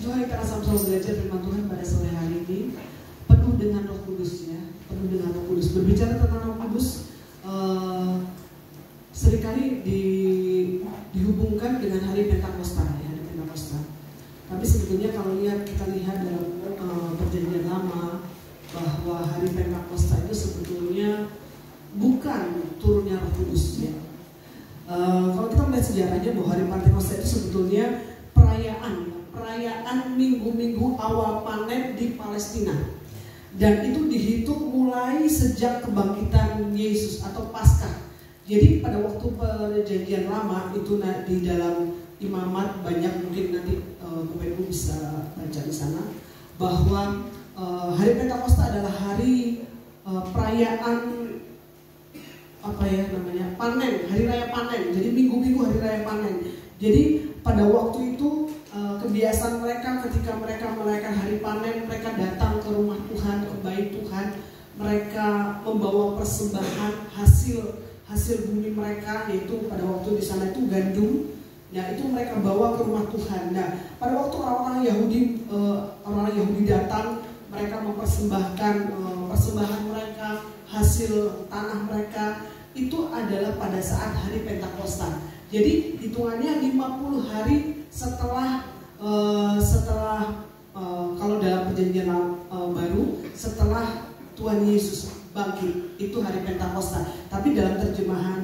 Tuhan, kita sama-sama belajar firman Tuhan pada sore hari ini, penuh dengan Roh Kudus ya, penuh dengan Roh Kudus. Berbicara tentang Roh Kudus, seringkali dihubungkan dengan hari Pentakosta ya, hari Pentakosta. Tapi sebetulnya kalau kita lihat dalam Perjanjian Lama bahwa hari Pentakosta itu sebetulnya bukan turunnya Roh Kudus ya. Kalau kita melihat sejarahnya bahwa hari Pentakosta itu sebetulnya perayaan minggu-minggu awal panen di Palestina, dan itu dihitung mulai sejak kebangkitan Yesus atau Paskah. Jadi pada waktu Perjanjian Lama itu di dalam Imamat banyak, mungkin nanti Bapak Ibu bisa baca di sana, bahwa hari Pentakosta adalah hari perayaan panen, hari raya panen. Jadi minggu-minggu hari raya panen. Jadi pada waktu itu kebiasaan mereka ketika mereka merayakan hari panen, mereka datang ke rumah Tuhan, ke bait Tuhan. Mereka membawa persembahan hasil bumi mereka, yaitu pada waktu di sana itu gandum. Nah, itu mereka bawa ke rumah Tuhan. Nah, pada waktu orang-orang Yahudi datang, mereka mempersembahkan persembahan mereka, hasil tanah mereka. Itu adalah pada saat hari Pentakosta. Jadi hitungannya 50 hari setelah kalau dalam Perjanjian Baru, setelah Tuhan Yesus bangkit, itu hari Pentakosta. Tapi dalam terjemahan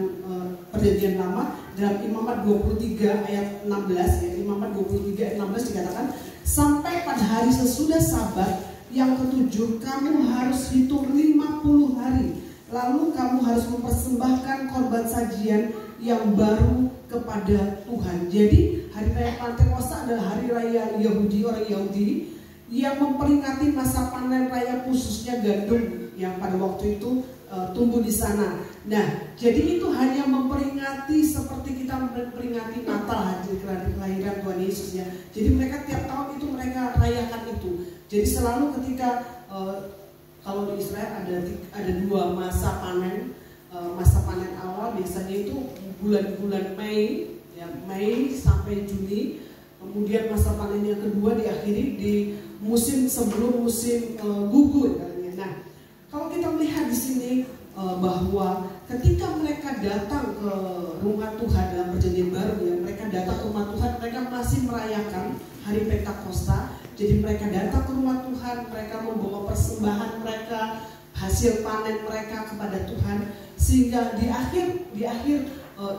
Perjanjian Lama, dalam Imamat 23 ayat 16 ya, Imamat 23 ayat 16 dikatakan, sampai pada hari sesudah Sabat yang ketujuh kamu harus hitung 50 hari. Lalu kamu harus mempersembahkan korban sajian yang baru kepada Tuhan. Jadi hari raya Pentakosta adalah hari raya Yahudi, orang Yahudi yang memperingati masa panen raya, khususnya gandum yang pada waktu itu tumbuh di sana. Nah, jadi itu hanya memperingati seperti kita memperingati Natal, hari kelahiran Tuhan Yesus ya. Jadi mereka tiap tahun itu mereka rayakan itu. Jadi selalu ketika kalau di Israel ada dua masa panen. Masa panen awal biasanya itu bulan-bulan Mei ya, Mei sampai Juni. Kemudian masa panen yang kedua diakhiri di musim sebelum musim gugur. Nah, kalau kita melihat di sini bahwa ketika mereka datang ke rumah Tuhan dalam Perjanjian Baru ya, mereka datang ke rumah Tuhan, mereka masih merayakan hari Pentakosta. Jadi mereka datang ke rumah Tuhan, mereka membawa persembahan mereka, hasil panen mereka kepada Tuhan, sehingga di akhir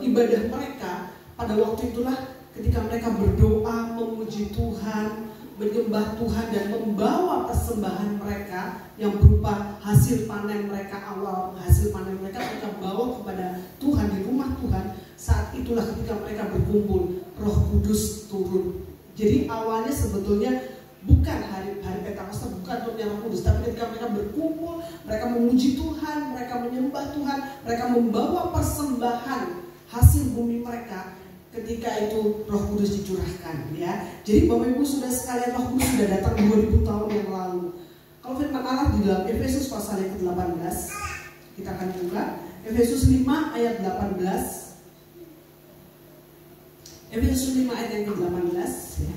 ibadah mereka pada waktu itulah ketika mereka berdoa, memuji Tuhan, menyembah Tuhan, dan membawa persembahan mereka yang berupa hasil panen mereka awal, hasil panen mereka bawa kepada Tuhan di rumah Tuhan. Saat itulah ketika mereka berkumpul, Roh Kudus turun. Jadi awalnya sebetulnya bukan hari Pentakosta, bukan turunnya Roh Kudus, tapi ketika mereka berkumpul, mereka memuji Tuhan, mereka menyembah Tuhan, mereka membawa persembahan hasil bumi mereka. Ketika itu Roh Kudus dicurahkan ya. Jadi Bapak Ibu sudah sekalian, Roh Kudus sudah datang 2000 tahun yang lalu. Kalau firman Allah di dalam Efesus pasal yang ke-18, kita akan buka Efesus 5 ayat 18. Efesus 5 ayat yang ke-18 ya.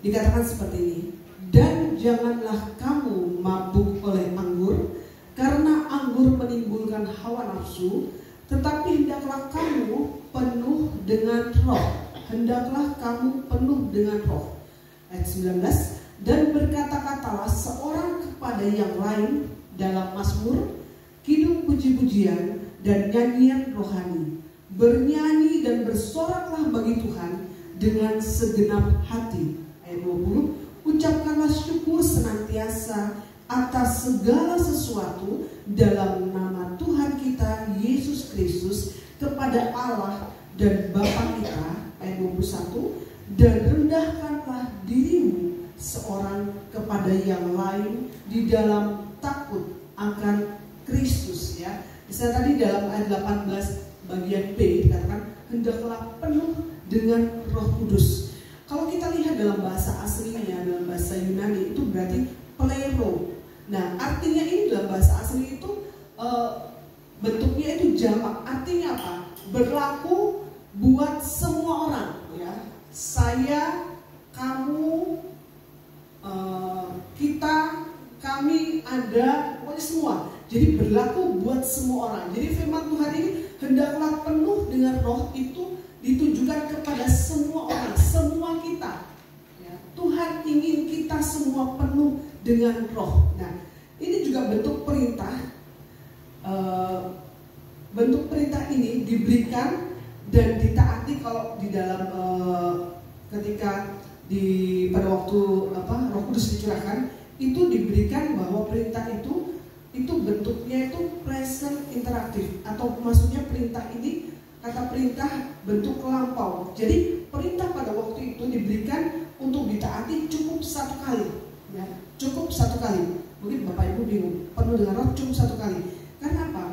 Dikatakan seperti ini, dan janganlah kamu mabuk oleh anggur, karena anggur menimbulkan hawa nafsu, tetapi hendaklah kamu penuh dengan roh. Hendaklah kamu penuh dengan roh. Ayat 19, dan berkata-katalah seorang kepada yang lain dalam mazmur, kidung puji-pujian dan nyanyian rohani. Bernyanyi dan bersoraklah bagi Tuhan dengan segenap hati. Ayat 20, ucapkanlah syukur senantiasa atas segala sesuatu dalam nama Tuhan kita Yesus Kristus kepada Allah dan Bapa kita. Ayat 21, dan rendahkanlah dirimu seorang kepada yang lain di dalam takut akan Kristus ya. Misalnya tadi dalam ayat 18 bagian B dikatakan hendaklah penuh dengan Roh Kudus. Kalau kita lihat dalam bahasa aslinya, dalam bahasa Yunani itu berarti plero. Nah, artinya ini dalam bahasa asli itu bentuknya itu jamak. Artinya apa? Berlaku buat semua orang ya. Saya, kamu, ada, pokoknya semua. Jadi berlaku buat semua orang. Jadi firman Tuhan ini, hendaklah penuh dengan roh, itu ditujukan kepada semua orang, semua kita. Ya, Tuhan ingin kita semua penuh dengan roh. Nah, ini juga bentuk perintah. Bentuk perintah ini diberikan dan ditaati kalau di dalam ketika pada waktu Roh Kudus dicurahkan, itu diberikan bahwa perintah itu bentuknya itu present interaktif, atau maksudnya perintah ini, kata perintah bentuk lampau. Jadi perintah pada waktu itu diberikan untuk ditaati cukup satu kali, ya, cukup satu kali. Mungkin Bapak Ibu bingung, penuh dengan roh cukup satu kali. Karena apa?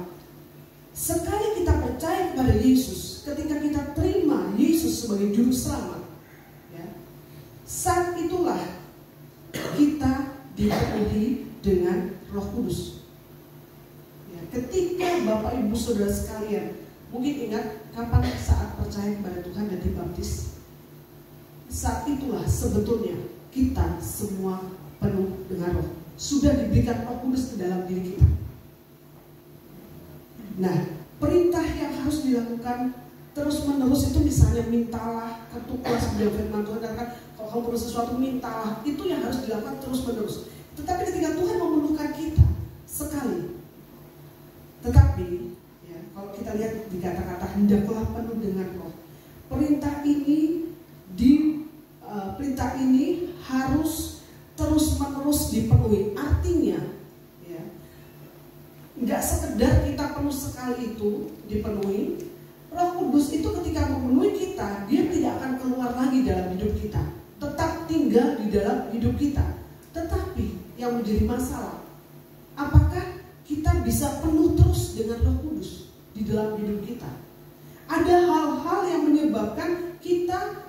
Sekali kita percaya kepada Yesus, ketika kita terima Yesus sebagai juru selamat, ya, saat itulah kita dipenuhi dengan Roh Kudus. Ya, ketika Bapak Ibu Saudara sekalian, mungkin ingat kapan saat percaya kepada Tuhan dan dibaptis? Saat itulah sebetulnya kita semua penuh dengan roh. Sudah diberikan Roh Kudus ke dalam diri kita. Nah, perintah yang harus dilakukan terus menerus itu misalnya mintalah, ketuklah, sebenarnya firman Tuhan katakan kalau kamu perlu sesuatu mintalah, itu yang harus dilakukan terus menerus. Tetapi ketika Tuhan memerlukan kita sekali, tetapi ya, kalau kita lihat di kata-kata hendaklah penuh dengan roh, perintah ini harus terus menerus dipenuhi. Artinya ya, nggak sekedar kita penuh sekali itu dipenuhi. Roh Kudus itu ketika memenuhi kita, dia tidak akan keluar lagi dalam hidup kita, tetap tinggal di dalam hidup kita. Tetapi yang menjadi masalah, apakah kita bisa penuh terus dengan Roh Kudus di dalam hidup kita? Ada hal-hal yang menyebabkan kita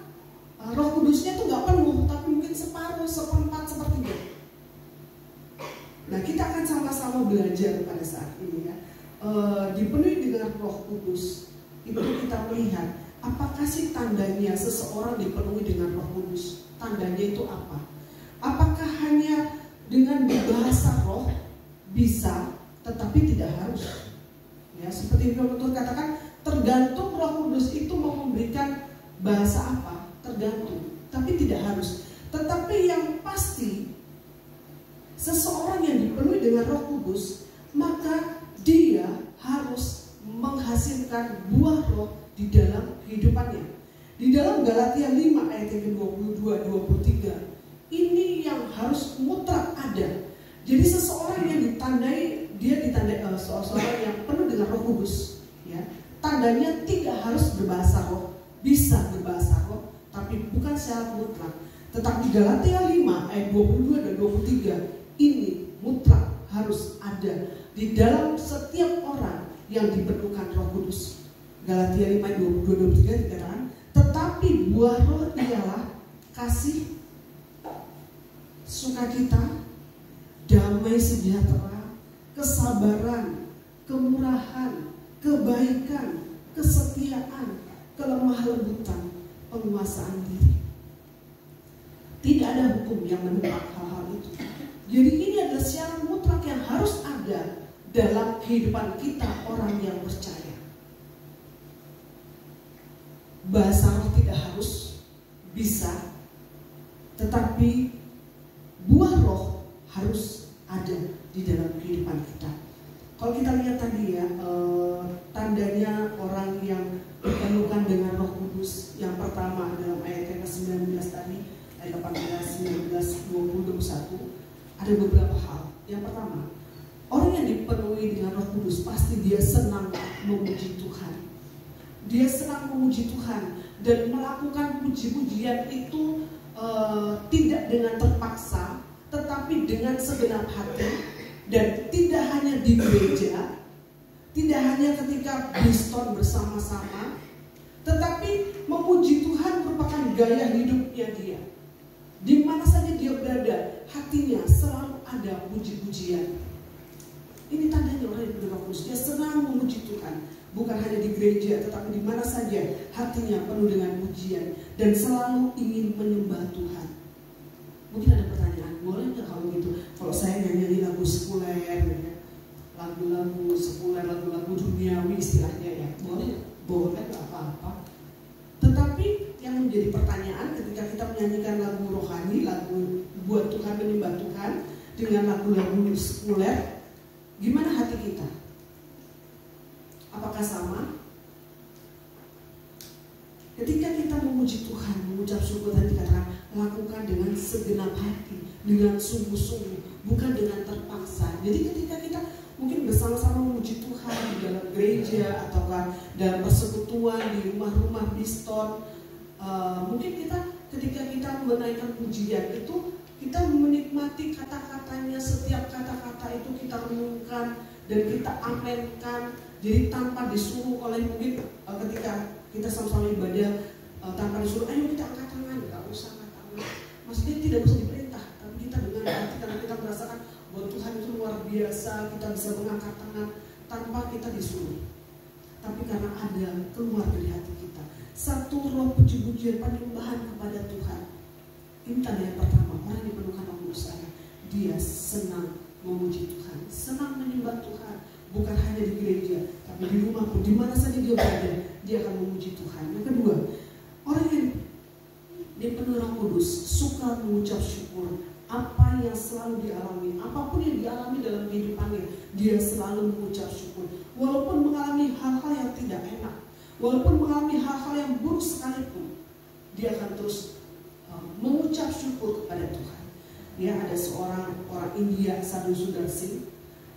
Roh Kudusnya itu nggak penuh, tapi mungkin separuh, seperempat, sepertiga. Nah, kita akan sama-sama belajar pada saat ini ya, dipenuhi dengan Roh Kudus. Itu kita melihat apakah sih tandanya seseorang dipenuhi dengan Roh Kudus? Tandanya itu apa? Apakah hanya dengan berbahasa roh bisa, tetapi tidak harus? Ya, seperti firman Tuhan katakan, tergantung Roh Kudus itu mau memberikan bahasa apa, tergantung, tapi tidak harus. Tetapi yang pasti, seseorang yang dipenuhi dengan Roh Kudus, maka dia harus menghasilkan buah roh di dalam kehidupannya. Di dalam Galatia 5 ayat yang ke-22-23, ini yang harus mutlak ada. Jadi seseorang yang ditandai, seseorang yang penuh dengan Roh Kudus, ya, tandanya tidak harus berbahasa roh, bisa berbahasa roh, tapi bukan secara mutlak. Tetapi Galatia 5 ayat 22 dan 23 ini mutlak harus ada di dalam setiap orang yang diperlukan Roh Kudus. Galatia 5 ayat 22 dan 23 dikatakan, tetapi buah roh ialah kasih, sukacita, damai sejahtera, kesabaran, kemurahan, kebaikan, kesetiaan, kelemah lembutan, penguasaan diri. Tidak ada hukum yang menolak hal-hal itu. Jadi ini adalah syarat mutlak yang harus ada dalam kehidupan kita orang yang percaya. Bahasa roh tidak harus bisa, tetapi buah roh harus ada di dalam kehidupan kita. Kalau kita lihat tadi ya, tandanya orang yang dipenuhkan dengan Roh Kudus, yang pertama dalam ayat yang ke-19 tadi, ayat 18, 19, 20, 21, ada beberapa hal. Yang pertama, orang yang dipenuhi dengan Roh Kudus pasti dia senang memuji Tuhan. Dia senang memuji Tuhan dan melakukan puji-pujian itu tidak dengan terpaksa, tetapi dengan segenap hati, dan tidak hanya di gereja, tidak hanya ketika Biston bersama-sama, tetapi memuji Tuhan merupakan gaya hidupnya dia. Di mana saja dia berada, hatinya selalu ada puji-pujian. Ini tandanya orang yang penuh Roh Kudus. Dia senang memuji Tuhan, bukan hanya di gereja, tetapi di mana saja hatinya penuh dengan pujian dan selalu ingin menyembah Tuhan. Mungkin ada pertanyaan, boleh nggak kalau gitu? Kalau saya nyanyi lagu sekuler, ya. Lagu-lagu sekuler, lagu-lagu duniawi istilahnya ya, boleh nggak apa-apa. Tetapi yang menjadi pertanyaan ketika kita menyanyikan lagu rohani, lagu buat Tuhan, menyembah Tuhan dengan lagu-lagu sekuler, gimana hati kita? Apakah sama? Ketika kita memuji Tuhan, mengucap syukur, tadi dikatakan lakukan dengan segenap hati, dengan sungguh-sungguh, bukan dengan terpaksa. Jadi ketika kita mungkin bersama-sama memuji Tuhan di dalam gereja atau dalam persekutuan di rumah-rumah Biston, mungkin kita ketika kita menaikkan pujian itu kita menikmati kata-katanya, setiap kata-kata itu kita renungkan dan kita amenkan. Jadi tanpa disuruh oleh mungkin ketika kita sama-sama ibadah tanpa disuruh, ayo kita angkat tangan, nggak usah angkat tangan. Maksudnya tidak usah diperintah, tapi kita dengan hati karena kita merasakan bahwa Tuhan itu luar biasa, kita bisa mengangkat tangan tanpa kita disuruh. Tapi karena ada keluar dari hati kita satu roh puji-pujian penyembahan kepada Tuhan. Ini tanda yang pertama, orang yang dipenuhkan Roh Kudus, dia senang memuji Tuhan, senang menyembah Tuhan. Bukan hanya di gereja, tapi di rumah pun, di mana saja dia berada, dia akan memuji Tuhan. Yang kedua, orang yang dipenuhi Roh Kudus suka mengucap syukur. Apa yang selalu dialami, apapun yang dialami dalam kehidupannya, dia selalu mengucap syukur. Walaupun mengalami hal-hal yang tidak enak, walaupun mengalami hal-hal yang buruk sekalipun, dia akan terus mengucap syukur kepada Tuhan. Ya, ada seorang orang India, Sadhu Sundar Singh,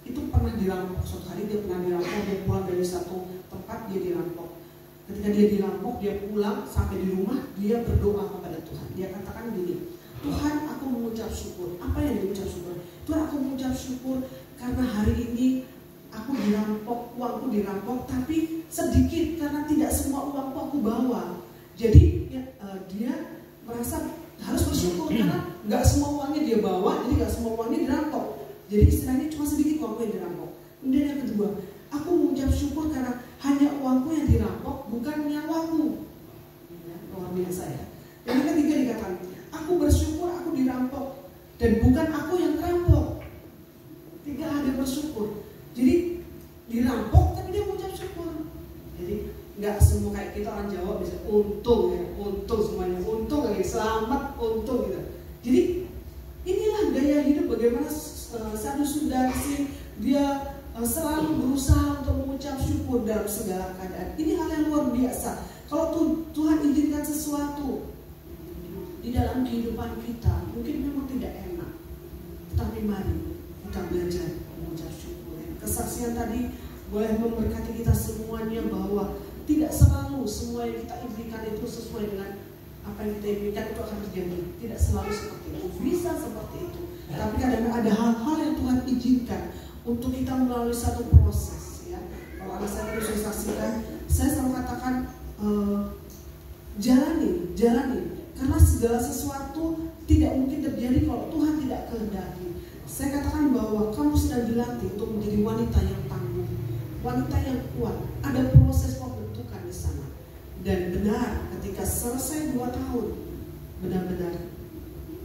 itu pernah dirampok. Suatu hari dia pernah dirampok, dia pulang dari satu tempat, dia dirampok. Ketika dia dirampok, dia pulang sampai di rumah, dia berdoa kepada Tuhan. Dia katakan gini, Tuhan, aku mengucap syukur. Apa yang diucap syukur? Tuhan, aku mengucap syukur karena hari ini aku dirampok, uangku dirampok, tapi sedikit karena tidak semua uangku aku bawa. Jadi ya, dia merasa harus bersyukur karena nggak semua uangnya dia bawa, jadi nggak semua uangnya dirampok. Jadi istilahnya cuma sedikit uangku yang dirampok. Kemudian yang kedua, aku mengucap syukur karena hanya uangku yang dirampok, bukan nyawaku. Ya, luar biasa ya. Dan yang ketiga dikatakan, aku bersyukur aku dirampok dan bukan aku yang terampok. Tiga ada bersyukur. Jadi dirampok tapi dia mengucap syukur. Jadi nggak semua kayak kita orang Jawa bisa untung ya, untung semuanya, untung lagi selamat, untung gitu. Jadi inilah gaya hidup bagaimana Sadhu Sundar Singh, dia selalu berusaha untuk mengucap syukur dalam segala keadaan. Ini hal yang luar biasa. Kalau Tuhan izinkan sesuatu di dalam kehidupan kita, mungkin memang tidak enak, tapi mari kita belajar mengucap syukur. Kesaksian tadi boleh memberkati kita semuanya bahwa tidak selalu semua yang kita impikan itu sesuai dengan apa yang kita impikan itu akan terjadi. Tidak selalu seperti itu, bisa seperti itu. Tapi kadang ada hal-hal yang Tuhan izinkan untuk kita melalui satu proses. Ya, kalau anak saya itu saya saksikan, saya selalu katakan jalani. Karena segala sesuatu tidak mungkin terjadi kalau Tuhan tidak kehendaki. Saya katakan bahwa kamu sedang dilatih untuk menjadi wanita yang tangguh, wanita yang kuat. Ada proses pembentukan di sana. Dan benar, ketika selesai 2 tahun, benar-benar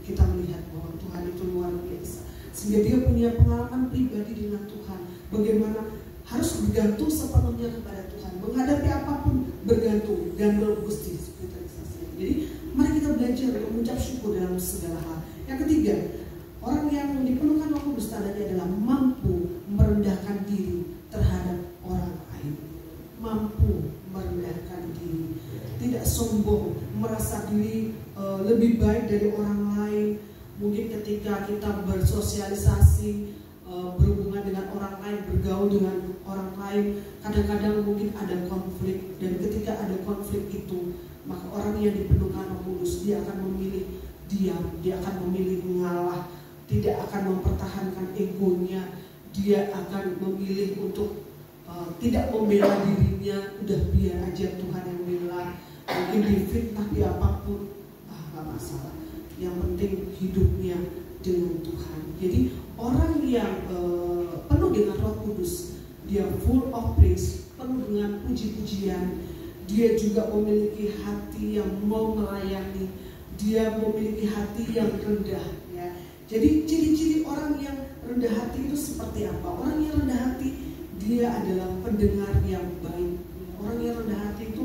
kita melihat bahwa Tuhan itu luar biasa. Sehingga dia punya pengalaman pribadi dengan Tuhan. Bagaimana harus bergantung sepenuhnya kepada Tuhan. Menghadapi apapun bergantung, gandol gusti. Jadi mari kita belajar untuk mengucap syukur dalam segala hal. Yang ketiga, orang yang dipenuhkan Roh Kudus tandanya adalah mampu merendahkan diri terhadap orang lain. Mampu merendahkan diri, tidak sombong, merasa diri lebih baik dari orang lain. Mungkin ketika kita bersosialisasi, berhubungan dengan orang lain, bergaul dengan orang lain, kadang-kadang mungkin ada konflik. Dan ketika ada konflik itu, maka orang yang dipenuhkan Roh Kudus, dia akan memilih diam, dia akan memilih mengalah, tidak akan mempertahankan egonya, dia akan memilih untuk tidak membela dirinya. Udah biar aja Tuhan yang bela, mungkin difitnah di apapun, gak masalah. Yang penting hidupnya dengan Tuhan. Jadi orang yang penuh dengan Roh Kudus, dia full of praise, penuh dengan puji-pujian. Dia juga memiliki hati yang mau melayani. Dia memiliki hati yang rendah. Ya. Jadi ciri-ciri orang yang rendah hati itu seperti apa? Orang yang rendah hati dia adalah pendengar yang baik. Orang yang rendah hati itu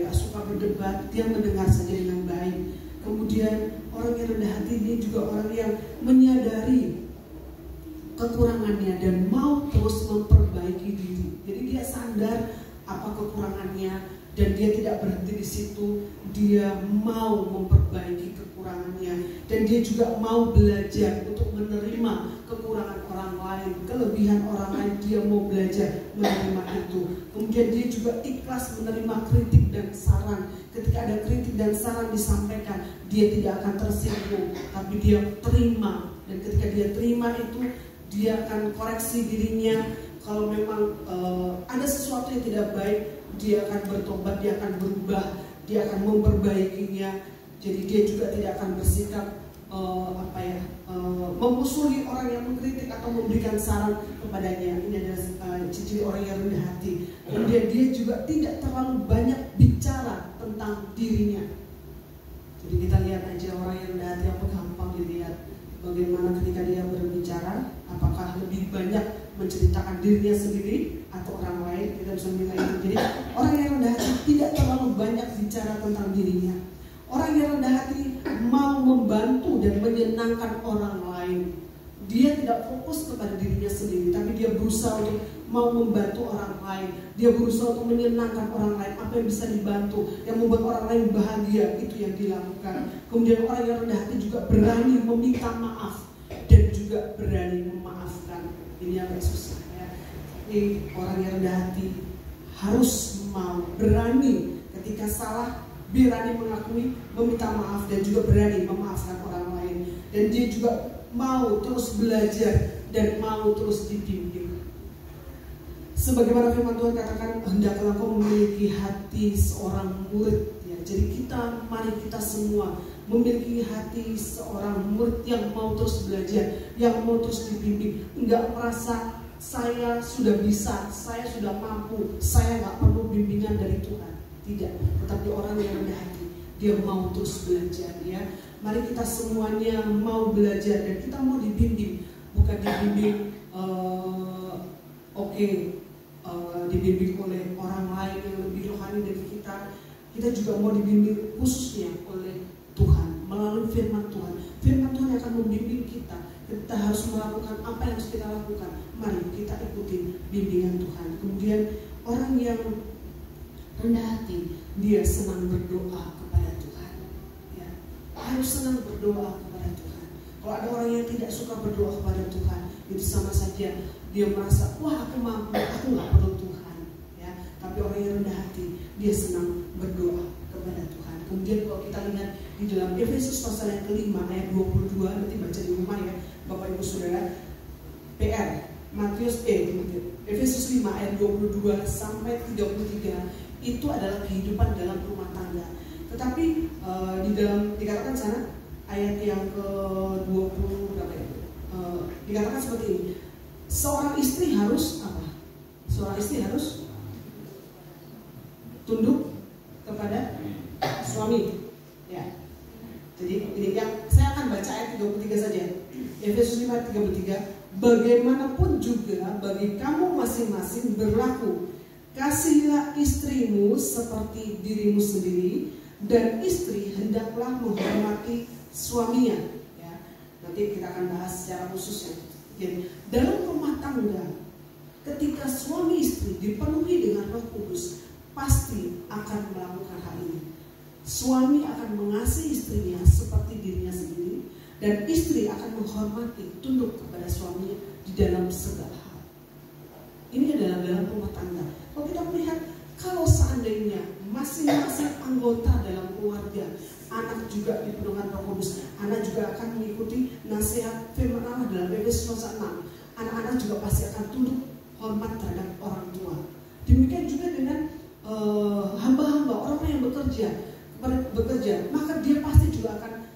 gak suka berdebat, dia mendengar saja dengan baik. Kemudian orang yang rendah hati dia juga orang yang menyadari kekurangannya dan mau terus memperbaiki diri. Jadi dia sadar apa kekurangannya dan dia tidak berhenti di situ. Dia mau memperbaiki kekurangannya dan dia juga mau belajar untuk menerima kekurangan orang lain, kelebihan orang lain. Dia mau belajar menerima itu. Kemudian dia juga ikhlas menerima kritik dan saran. Ketika ada kritik dan saran disampaikan, dia tidak akan tersinggung, tapi dia terima. Dan ketika dia terima itu, dia akan koreksi dirinya. Kalau memang ada sesuatu yang tidak baik, dia akan bertobat, dia akan berubah, dia akan memperbaikinya. Jadi dia juga tidak akan bersikap memusuhi orang yang mengkritik atau memberikan saran kepadanya. Ini adalah ciri orang yang rendah hati. Kemudian dia juga tidak terlalu banyak bicara tentang dirinya. Jadi kita lihat aja orang yang rendah hati apa gampang dilihat. Bagaimana ketika dia berbicara, apakah lebih banyak menceritakan dirinya sendiri atau orang lain, kita bisa menilai itu. Jadi orang yang rendah hati tidak terlalu banyak bicara tentang dirinya. Orang yang rendah hati mau membantu dan menyenangkan orang lain. Dia tidak fokus kepada dirinya sendiri, tapi dia berusaha untuk mau membantu orang lain. Dia berusaha untuk menyenangkan orang lain. Apa yang bisa dibantu, yang membuat orang lain bahagia, itu yang dilakukan. Kemudian orang yang rendah hati juga berani meminta maaf dan juga berani memaafkan. Ini yang agak susah ya. Ini orang yang rendah hati harus mau berani ketika salah, berani mengakui, meminta maaf dan juga berani memaafkan orang lain. Dan dia juga mau terus belajar dan mau terus dibimbing. Sebagaimana firman Tuhan katakan, hendaklah kau memiliki hati seorang murid. Ya, jadi mari kita semua memiliki hati seorang murid yang mau terus belajar, yang mau terus dibimbing. Enggak merasa saya sudah bisa, saya sudah mampu, saya nggak perlu bimbingan dari Tuhan. Tidak, tetapi orang yang rendah hati, dia mau terus belajar ya. Mari kita semuanya mau belajar dan kita mau dibimbing, bukan dibimbing dibimbing oleh orang lain yang lebih rohani dari kita. Kita juga mau dibimbing khususnya oleh Tuhan melalui firman Tuhan. Firman Tuhan akan membimbing kita. Kita harus melakukan apa yang harus kita lakukan. Mari kita ikuti bimbingan Tuhan. Kemudian orang yang rendah hati, dia senang berdoa kepada Tuhan. Ya, harus senang berdoa kepada Tuhan. Kalau ada orang yang tidak suka berdoa kepada Tuhan, itu sama saja dia merasa, wah aku mampu, aku nggak perlu Tuhan. Ya, tapi orang yang rendah hati, dia senang berdoa kepada Tuhan. Kemudian kalau kita lihat di dalam Efesus pasal yang kelima ayat 22, nanti baca di rumah ya, Bapak Ibu Saudara. PR Efesus 5 ayat 22 sampai 33 itu adalah kehidupan dalam rumah tangga. Tetapi di dalam dikatakan sana ayat yang ke-20 dikatakan seperti ini. Seorang istri harus apa? Seorang istri harus tunduk kepada suami. Ya. Jadi ini yang saya akan baca ayat 33 saja. Efesus 5 ayat 33. Bagaimanapun juga bagi kamu masing-masing berlaku, kasihilah istrimu seperti dirimu sendiri, dan istri hendaklah menghormati suaminya. Ya, nanti kita akan bahas secara khusus ya. Jadi dalam rumah tangga, ketika suami istri dipenuhi dengan Roh Kudus, pasti akan melakukan hal ini. Suami akan mengasihi istrinya seperti dirinya sendiri, dan istri akan menghormati, tunduk kepada suaminya di dalam segala hal. Ini adalah dalam rumah tangga. Kalau kita melihat, kalau seandainya masing-masing anggota dalam keluarga, anak juga dipenuhi Roh Kudus, anak juga akan mengikuti nasihat firman Allah dalam Efesus 6. Anak-anak juga pasti akan tunduk hormat terhadap orang tua. Demikian juga dengan hamba-hamba, orang yang bekerja, maka dia pasti juga akan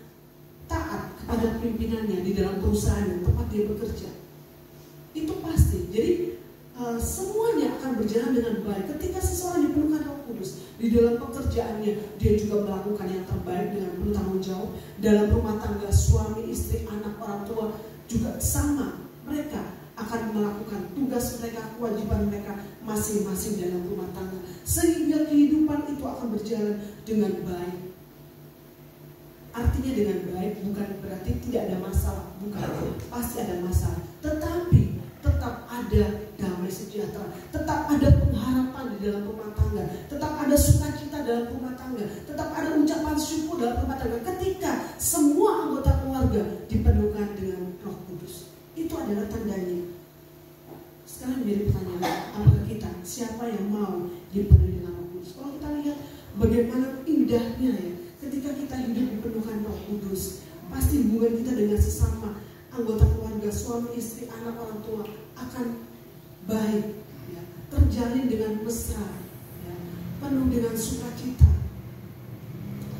taat kepada pimpinannya di dalam perusahaan yang tempat dia bekerja. Itu pasti. Jadi semuanya akan berjalan dengan baik. Ketika seseorang dipenuhkan Roh Kudus, di dalam pekerjaannya dia juga melakukan yang terbaik dengan penuh tanggung jawab. Dalam rumah tangga, suami, istri, anak, orang tua juga sama. Mereka akan melakukan tugas mereka, kewajiban mereka masing-masing dalam rumah tangga, sehingga kehidupan itu akan berjalan dengan baik. Artinya dengan baik bukan berarti tidak ada masalah, bukan, pasti ada masalah, tetapi tetap ada damai sejahtera, tetap ada pengharapan di dalam rumah tangga, tetap ada sukacita dalam rumah tangga, tetap ada ucapan syukur dalam rumah tangga ketika semua anggota keluarga dipenuhkan dengan Roh Kudus. Itu adalah tandanya. Sekarang menjadi pertanyaan, apakah kita, siapa yang mau dipenuhi dengan Roh Kudus? Kalau kita lihat bagaimana indahnya ya, ketika kita hidup dipenuhkan Roh Kudus, pasti hubungan kita dengan sesama anggota keluarga, suami, istri, anak, orang tua akan baik, ya, terjalin dengan mesra, ya, penuh dengan sukacita.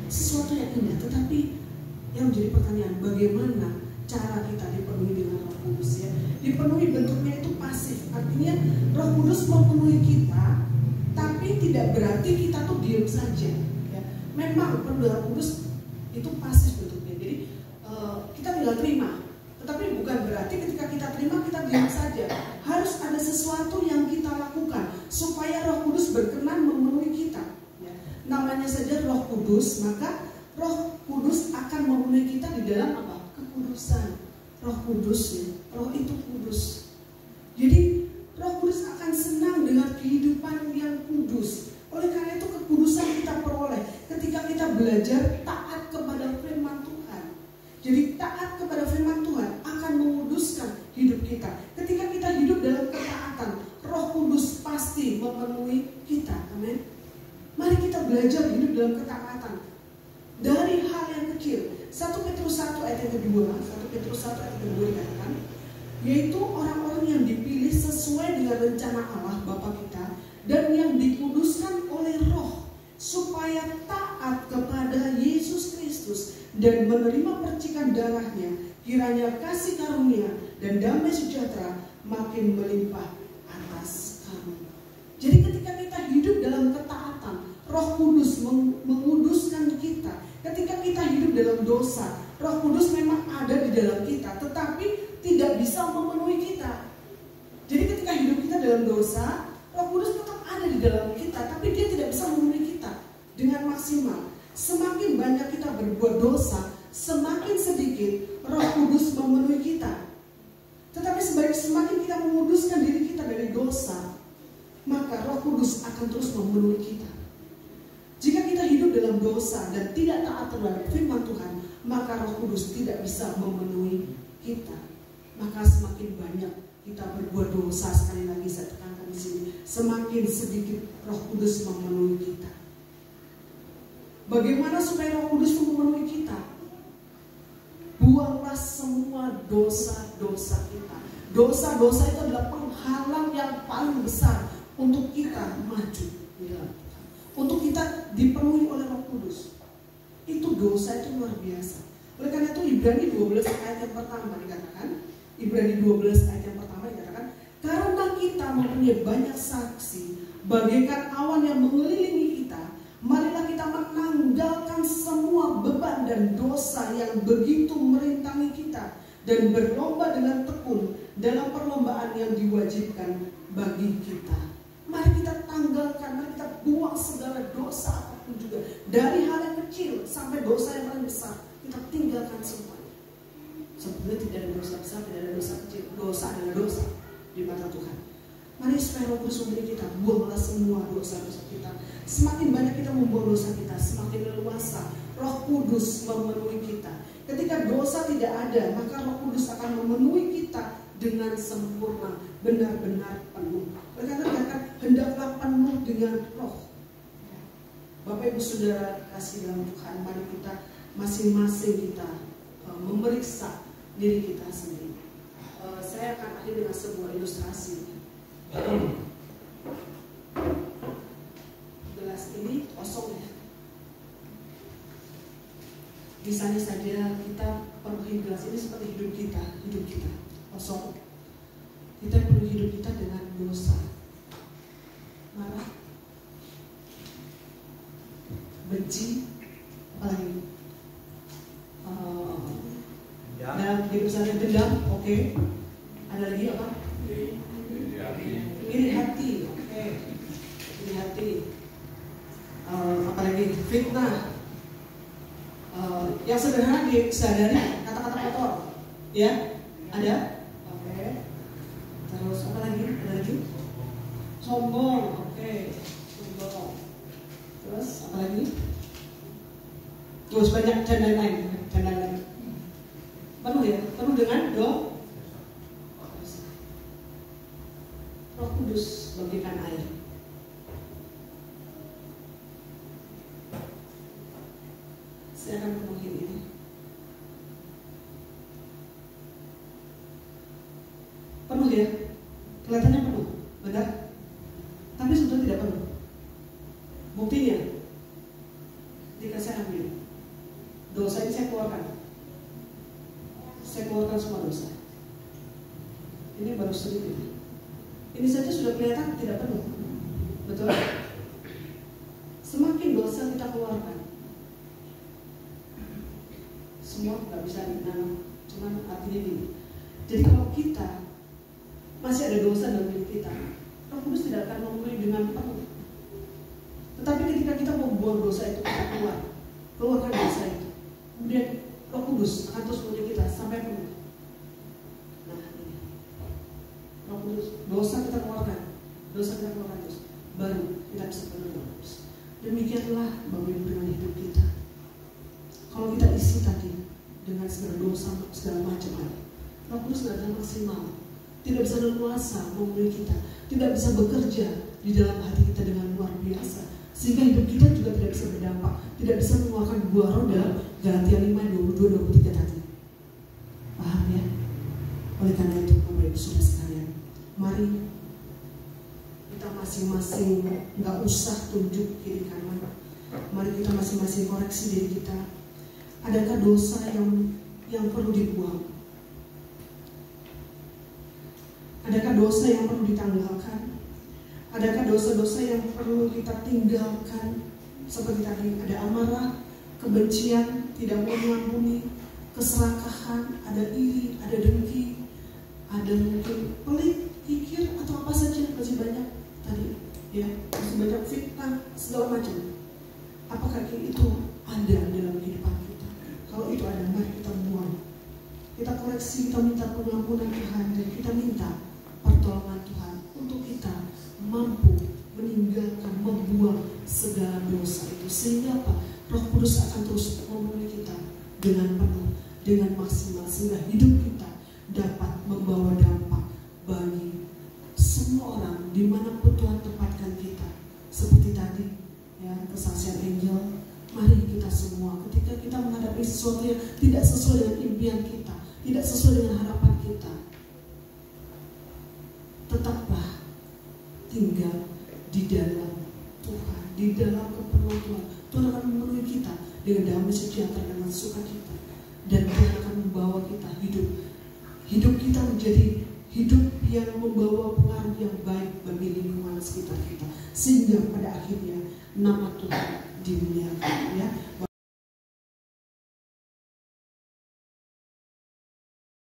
Sesuatu yang indah, tetapi yang menjadi pertanyaan, bagaimana cara kita dipenuhi dengan Roh Kudus? Ya, dipenuhi bentuknya itu pasif, artinya Roh Kudus memenuhi kita, tapi tidak berarti kita tuh diam saja. Ya. Memang penuh Roh Kudus itu pasif bentuknya, jadi kita tinggal terima. Tetapi bukan berarti ketika kita terima kita diam saja. Harus ada sesuatu yang kita lakukan supaya Roh Kudus berkenan memenuhi kita. Ya. Namanya saja Roh Kudus, maka Roh Kudus akan memenuhi kita di dalam apa? Kekudusan. Roh Kudus ya, Roh itu kudus. Jadi Roh Kudus akan senang dengan kehidupan yang kudus. Oleh karena itu kekudusan kita peroleh ketika kita belajar taat kepada firman Tuhan. Jadi taat kepada firman Tuhan akan menguduskan hidup kita. Ketika kita hidup dalam ketaatan, Roh Kudus pasti memenuhi kita. Amin. Mari kita belajar hidup dalam ketaatan dari hal yang kecil. 1 Petrus 1 ayat yang kedua, 1 Petrus 1 ayat yang kedua dikatakan, yaitu orang-orang yang dipilih sesuai dengan rencana Allah Bapa kita dan yang dikuduskan oleh Roh supaya taat kepada Yesus Kristus dan menerima percikan darahnya, kiranya kasih karunia dan damai sejahtera makin melimpah atas kamu. Jadi ketika kita hidup dalam ketaatan, Roh Kudus menguduskan kita. Ketika kita hidup dalam dosa, Roh Kudus memang ada di dalam kita, tetapi tidak bisa memenuhi kita. Jadi ketika hidup kita dalam dosa, Roh Kudus tetap ada di dalam kita, tapi dia tidak bisa memenuhi kita dengan maksimal. Semakin banyak kita berbuat dosa, semakin sedikit Roh Kudus memenuhi kita. Tetapi semakin kita menguduskan diri kita dari dosa, maka Roh Kudus akan terus memenuhi kita. Jika kita hidup dalam dosa dan tidak taat terhadap firman Tuhan, maka Roh Kudus tidak bisa memenuhi kita. Maka semakin banyak kita berbuat dosa, sekali lagi saya tekankan di sini, semakin sedikit Roh Kudus memenuhi kita. Bagaimana supaya Roh Kudus memenuhi kita? Buanglah semua dosa-dosa kita. Dosa-dosa itu adalah penghalang yang paling besar untuk kita maju di dalam Tuhan. Untuk kita dipenuhi oleh Roh Kudus. Itu dosa itu luar biasa. Oleh karena itu Ibrani 12 ayat yang pertama dikatakan, Ibrani 12 ayat yang pertama dikatakan, karena kita mempunyai banyak saksi bagaikan awan yang mengelilingi kita, marilah kita menanggalkan semua beban dan dosa yang begitu merintangi kita dan berlomba dengan tekun dalam perlombaan yang diwajibkan bagi kita. Mari kita tanggalkan, mari kita buang segala dosa apapun juga, dari hal yang kecil sampai dosa yang paling besar. Kita tinggalkan semuanya. Sebenarnya tidak ada dosa besar, tidak ada dosa kecil. Dosa adalah dosa di mata Tuhan. Mari supaya Roh Kudus memberi kita, buanglah semua dosa-dosa kita. Semakin banyak kita membuang dosa kita, semakin leluasa Roh Kudus memenuhi kita. Ketika dosa tidak ada, maka Roh Kudus akan memenuhi kita dengan sempurna, benar-benar penuh. Karena katakan hendaklah penuh dengan Roh. Bapak Ibu Saudara kasih dalam Tuhan, mari kita masing-masing kita memeriksa diri kita sendiri. Saya akan akhiri dengan sebuah ilustrasi. Gelas ini kosong ya. Misalnya saja kita penuhi gelas ini seperti hidup kita kosong. Kita penuhi hidup kita dengan dosa. benci, apa lagi? Dan di misalnya dendam, oke. Ada lagi apa? Iri hati, oke. Iri hati. Apa lagi? Fitnah. Yang sederhana disadari, kata-kata kotor, ya? Ada? Oke. Terus apa lagi? Ada lagi? Sombong, oke. Sombong. Terus apa lagi? Terus banyak dan lain-lain. Penuh ya, penuh dengan Roh Kudus bagikan air. Saya akan penuhi ini. Penuh ya, kelihatannya penuh, benar? Tapi sebetulnya tidak penuh. Buktinya, ketika saya ambil dosa ini, saya keluarkan semua dosa. Ini baru sedikit. Ini saja sudah kelihatan tidak penuh, betul? Semakin dosa kita keluarkan, semua nggak bisa dinanam. Cuman artinya ini. Jadi kalau kita masih ada dosa dalam diri kita, Roh Kudus tidak akan memenuhi dengan penuh. Tetapi ketika kita membuang dosa itu, kita keluarkan dosa itu, kemudian Roh Kudus akan terus memenuhi kita sampai penuh. Nah, ini Roh Kudus, dosa kita keluarkan terus, baru kita bisa penuh Roh Kudus. Demikianlah bagaimana dengan hidup kita. Kalau kita isi tadi dengan segala dosa, segala macam hal, Roh Kudus tidak akan maksimal, tidak bisa berkuasa memenuhi kita, tidak bisa bekerja di dalam hati kita dengan luar biasa, sehingga hidup kita juga tidak bisa berdampak, tidak bisa mengeluarkan buah roh dalam Galatia 5:22-23 tadi. Paham ya? Oleh karena itu, Bapak Ibu Saudara sekalian, mari kita masing-masing nggak usah tunjuk kiri kanan. Mari kita masing-masing koreksi diri kita. Adakah dosa yang perlu dibuang? Adakah dosa yang perlu ditanggalkan? Adakah dosa-dosa yang perlu kita tinggalkan? Seperti tadi, ada amarah, kebencian, tidak mau mengampuni, keserakahan, ada iri, ada dengki, ada mungkin pelit, kikir, atau apa saja, masih banyak tadi, ya, masih banyak fitnah, segala macam. Apakah itu ada dalam kehidupan kita? Kalau itu ada, mari kita buang. Kita koreksi, kita minta pengampunan Tuhan, dan kita minta pertolongan Tuhan untuk kita mampu meninggalkan, membuang segala dosa itu, sehingga apa? Roh Kudus akan terus memenuhi kita dengan penuh, dengan maksimal, sehingga hidup kita dapat membawa dampak bagi semua orang dimanapun Tuhan tempatkan kita. Seperti tadi, ya, kesaksian Angel. Mari kita semua, ketika kita menghadapi sesuatu yang tidak sesuai dengan impian kita, tidak sesuai dengan harapan kita, tetaplah tinggal di dalam Tuhan, di dalam kepenuhan Tuhan. Tuhan akan memenuhi kita dengan damai sejahtera, dengan sukacita, dan Tuhan akan membawa kita hidup kita menjadi hidup yang membawa pengaruh yang baik bagi lingkungan sekitar kita, sehingga pada akhirnya nama Tuhan dimuliakan, ya.